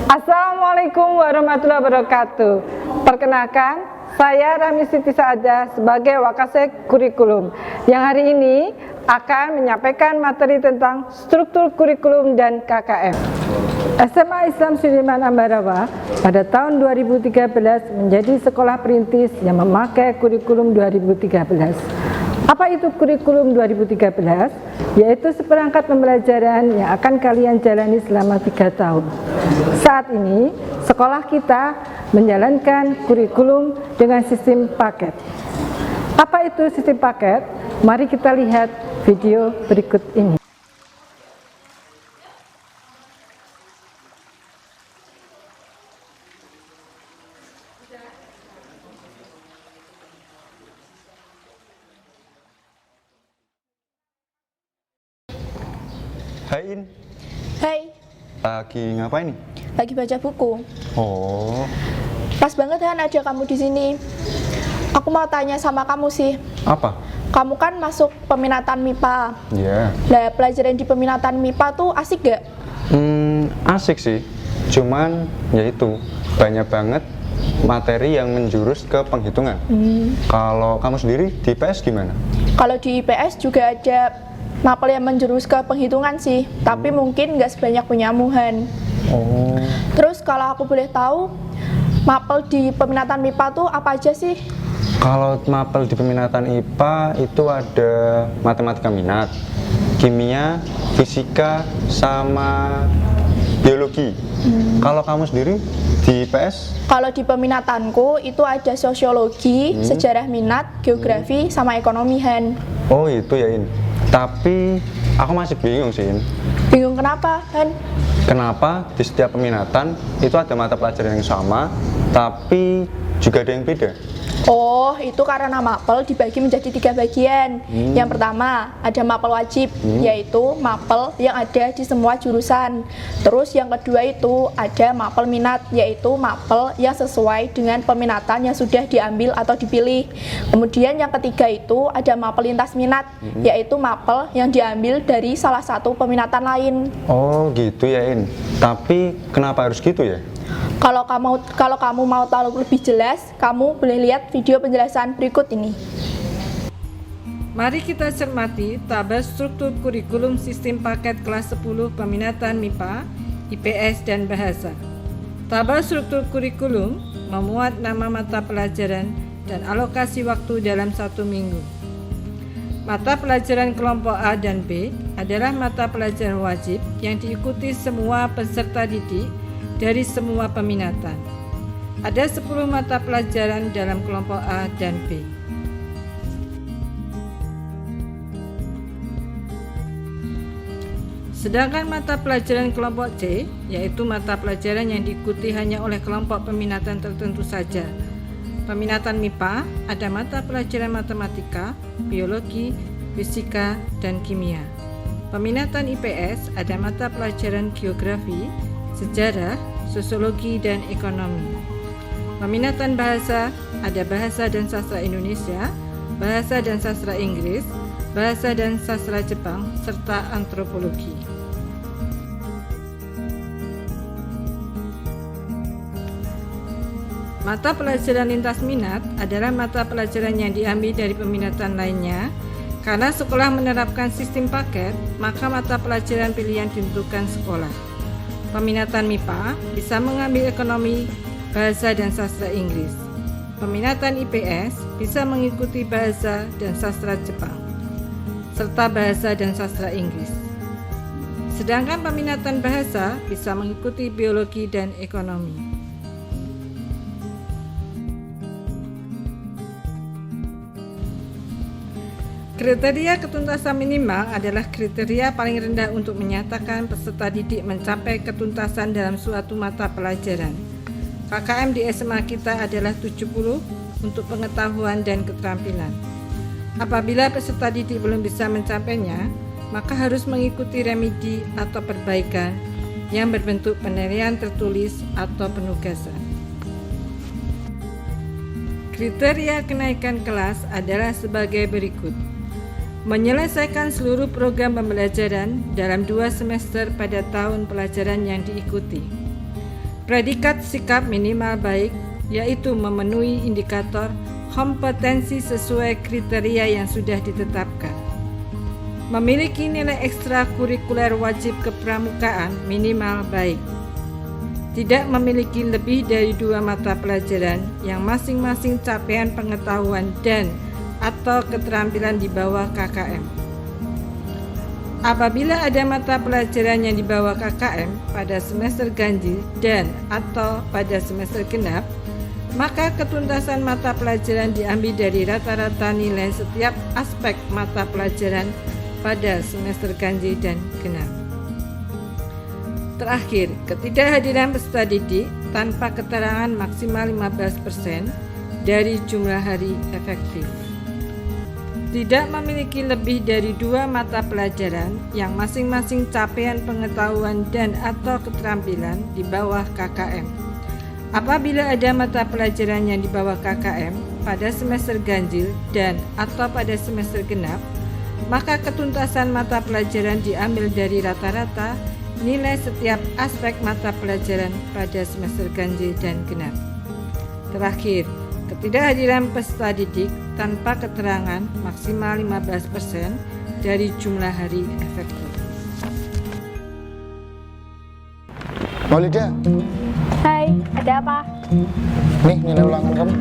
Assalamualaikum warahmatullahi wabarakatuh. Perkenalkan, saya Rami Siti Saadah sebagai Wakasek Kurikulum yang hari ini akan menyampaikan materi tentang struktur kurikulum dan KKM. SMA Islam Sudirman Ambarawa pada tahun 2013 menjadi sekolah perintis yang memakai kurikulum 2013. Apa itu kurikulum 2013? Yaitu seperangkat pembelajaran yang akan kalian jalani selama 3 tahun. Saat ini, sekolah kita menjalankan kurikulum dengan sistem paket. Apa itu sistem paket? Mari kita lihat video berikut ini. Hai In, Hai, lagi ngapain nih? lagi baca buku. Oh, Pas banget kan ada kamu di sini. Aku mau tanya sama kamu sih. apa? Kamu kan masuk peminatan MIPA. Ya, Nah, pelajaran di peminatan MIPA tuh asik gak? asik sih. Cuman ya itu banyak banget materi yang menjurus ke penghitungan. Kalau kamu sendiri di PS gimana? Kalau di IPS juga ada mapel yang menjurus ke penghitungan sih, tapi mungkin nggak sebanyak punya Muhan. Oh, Terus kalau aku boleh tahu, mapel di peminatan MIPA tuh apa aja sih? kalau mapel di peminatan IPA itu ada matematika minat, kimia, fisika, sama biologi. Kalau kamu sendiri di PS? Kalau di peminatanku itu ada sosiologi, sejarah minat, geografi, sama ekonomi, Han. Oh itu ya In. Tapi aku masih bingung sih In. Bingung kenapa, Han? Kenapa di setiap peminatan itu ada mata pelajaran yang sama, tapi juga ada yang beda? Oh, itu karena mapel dibagi menjadi 3 bagian. Yang pertama, ada mapel wajib, yaitu mapel yang ada di semua jurusan. Terus yang kedua itu ada mapel minat, yaitu mapel yang sesuai dengan peminatan yang sudah diambil atau dipilih. Kemudian yang ketiga itu ada mapel lintas minat, yaitu mapel yang diambil dari salah satu peminatan lain. Oh gitu ya In. Tapi kenapa harus gitu ya? Kalau kamu mau tahu lebih jelas, kamu boleh lihat video penjelasan berikut ini. Mari kita cermati tabel struktur kurikulum sistem paket kelas 10 peminatan MIPA, IPS, dan Bahasa. Tabel struktur kurikulum memuat nama mata pelajaran dan alokasi waktu dalam 1 minggu. Mata pelajaran kelompok A dan B adalah mata pelajaran wajib yang diikuti semua peserta didik dari semua peminatan. Ada 10 mata pelajaran dalam kelompok A dan B. Sedangkan mata pelajaran kelompok C, yaitu mata pelajaran yang diikuti hanya oleh kelompok peminatan tertentu saja. Peminatan MIPA ada mata pelajaran matematika, biologi, fisika, dan kimia. Peminatan IPS ada mata pelajaran geografi, sejarah, sosiologi, dan ekonomi. Peminatan bahasa ada bahasa dan sastra Indonesia, bahasa dan sastra Inggris, bahasa dan sastra Jepang, serta antropologi. Mata pelajaran lintas minat adalah mata pelajaran yang diambil dari peminatan lainnya. Karena sekolah menerapkan sistem paket, maka mata pelajaran pilihan ditentukan sekolah. Peminatan MIPA bisa mengambil ekonomi, bahasa, dan sastra Inggris. Peminatan IPS bisa mengikuti bahasa dan sastra Jepang, serta bahasa dan sastra Inggris. Sedangkan peminatan bahasa bisa mengikuti biologi dan ekonomi. Kriteria ketuntasan minimal adalah kriteria paling rendah untuk menyatakan peserta didik mencapai ketuntasan dalam suatu mata pelajaran. KKM di SMA kita adalah 70 untuk pengetahuan dan keterampilan. Apabila peserta didik belum bisa mencapainya, maka harus mengikuti remedi atau perbaikan yang berbentuk penilaian tertulis atau penugasan. Kriteria kenaikan kelas adalah sebagai berikut. Menyelesaikan seluruh program pembelajaran dalam 2 semester pada tahun pelajaran yang diikuti. Predikat sikap minimal baik, yaitu memenuhi indikator kompetensi sesuai kriteria yang sudah ditetapkan. Memiliki nilai ekstrakurikuler wajib kepramukaan minimal baik. Tidak memiliki lebih dari 2 mata pelajaran yang masing-masing capaian pengetahuan dan atau keterampilan di bawah KKM. Apabila ada mata pelajaran yang di bawah KKM pada semester ganjil dan atau pada semester genap, maka ketuntasan mata pelajaran diambil dari rata-rata nilai setiap aspek mata pelajaran pada semester ganjil dan genap. Terakhir, ketidakhadiran peserta didik tanpa keterangan maksimal 15% dari jumlah hari efektif. Tidak memiliki lebih dari 2 mata pelajaran yang masing-masing capaian pengetahuan dan atau keterampilan di bawah KKM. Apabila ada mata pelajaran yang di bawah KKM pada semester ganjil dan atau pada semester genap, maka ketuntasan mata pelajaran diambil dari rata-rata nilai setiap aspek mata pelajaran pada semester ganjil dan genap. Terakhir, ketidakhadiran peserta didik tanpa keterangan maksimal 15% dari jumlah hari efektif. Maulida, Hai, ada apa? nih nilai ulangan kamu.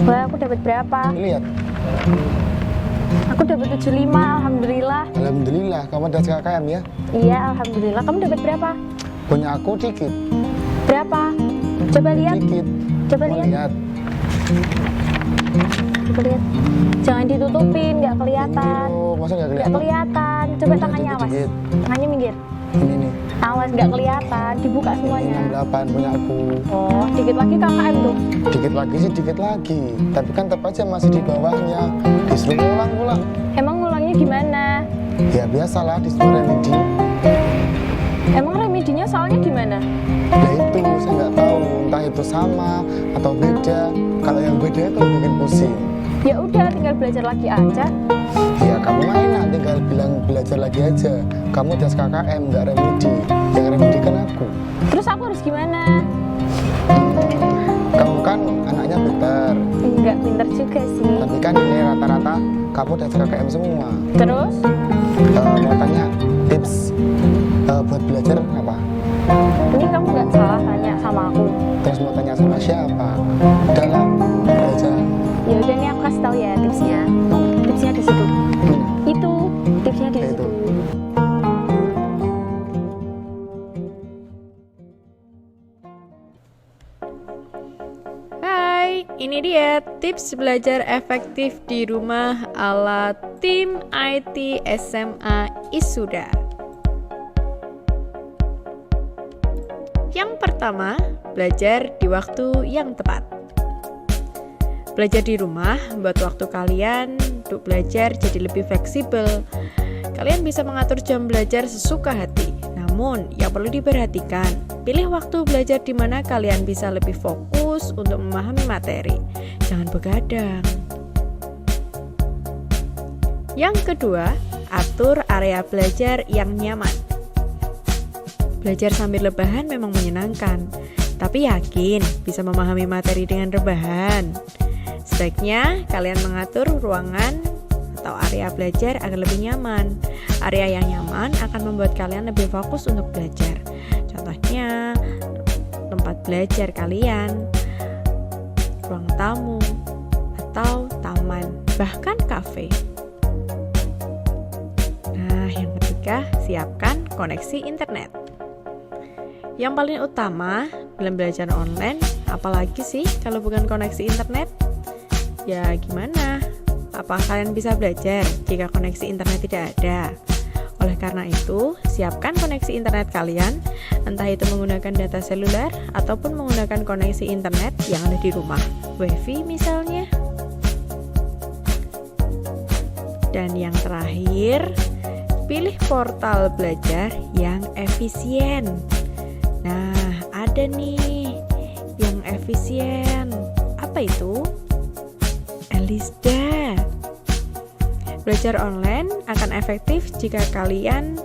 Wah, aku dapat berapa? Lihat. Aku dapat 75, alhamdulillah. Alhamdulillah, kamu ada KKM ya? Iya, alhamdulillah. Kamu dapat berapa? Punya aku dikit. Berapa? Coba lihat. Dikit. Coba Mau lihat. Coba lihat. Jangan ditutupin, nggak kelihatan. Oh, masa nggak Nggak kelihatan? kelihatan. Coba Udah, tangannya awas. dikit. Tangannya minggir. Ini nih. Awas, nggak kelihatan. Dibuka semuanya. 68 punya aku. Oh, dikit lagi KKM tuh. Dikit lagi sih dikit lagi. Tapi kan tetap aja masih di bawahnya. Disuruh ulang-ulang. Emang ngulangnya gimana? Ya biasalah disuruh remedi. Emang remedinya soalnya gimana? Nah itu saya nggak tahu. Entah itu sama atau beda. Kalau yang beda itu bikin pusing. Ya udah, tinggal belajar lagi aja. Ya kamu enak tinggal bilang belajar lagi aja. Kamu tes KKM nggak remedi. Yang remedi kan aku. Terus aku harus gimana? Kamu kan anaknya pintar. Nggak pinter juga sih. Tapi kan nilai rata-rata kamu tes KKM semua. Terus? Mau tanya tips buat belajar apa? Ini kamu nggak salah tanya sama aku. Terus mau tanya sama siapa? Dalam belajar. Ya udah nih aku kasih tahu ya tipsnya. Tipsnya di situ. Itu tipsnya di Itu. situ. Hai, ini dia tips belajar efektif di rumah ala tim IT SMA Isuda. Yang pertama, belajar di waktu yang tepat. Belajar di rumah membuat waktu kalian untuk belajar jadi lebih fleksibel. Kalian bisa mengatur jam belajar sesuka hati. Namun, yang perlu diperhatikan, pilih waktu belajar di mana kalian bisa lebih fokus untuk memahami materi. Jangan begadang. Yang kedua, atur area belajar yang nyaman. Belajar sambil rebahan memang menyenangkan, tapi yakin bisa memahami materi dengan rebahan. Sebaiknya kalian mengatur ruangan atau area belajar agar lebih nyaman. Area yang nyaman akan membuat kalian lebih fokus untuk belajar. Contohnya, tempat belajar kalian, ruang tamu, atau taman, bahkan kafe. Nah, yang ketiga, siapkan koneksi internet. Yang paling utama dalam belajar online, apalagi sih kalau bukan koneksi internet? Ya gimana? Apa kalian bisa belajar jika koneksi internet tidak ada? Oleh karena itu, siapkan koneksi internet kalian, entah itu menggunakan data seluler ataupun menggunakan koneksi internet yang ada di rumah, WiFi misalnya. Dan yang terakhir, pilih portal belajar yang efisien. Nah, ada nih yang efisien. Apa itu? Elisda. Belajar online akan efektif jika kalian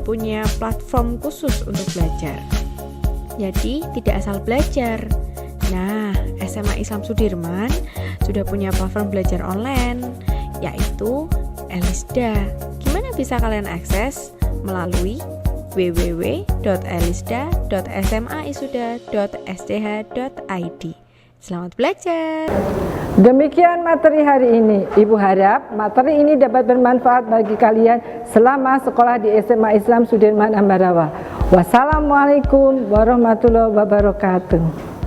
punya platform khusus untuk belajar. Jadi tidak asal belajar. Nah, SMA Islam Sudirman sudah punya platform belajar online, yaitu Elisda. Gimana bisa kalian akses? Melalui www.elisda.smaisuda.sdh.id. Selamat belajar. Demikian materi hari ini. Ibu harap materi ini dapat bermanfaat bagi kalian selama sekolah di SMA Islam Sudirman Ambarawa. Wassalamualaikum warahmatullahi wabarakatuh.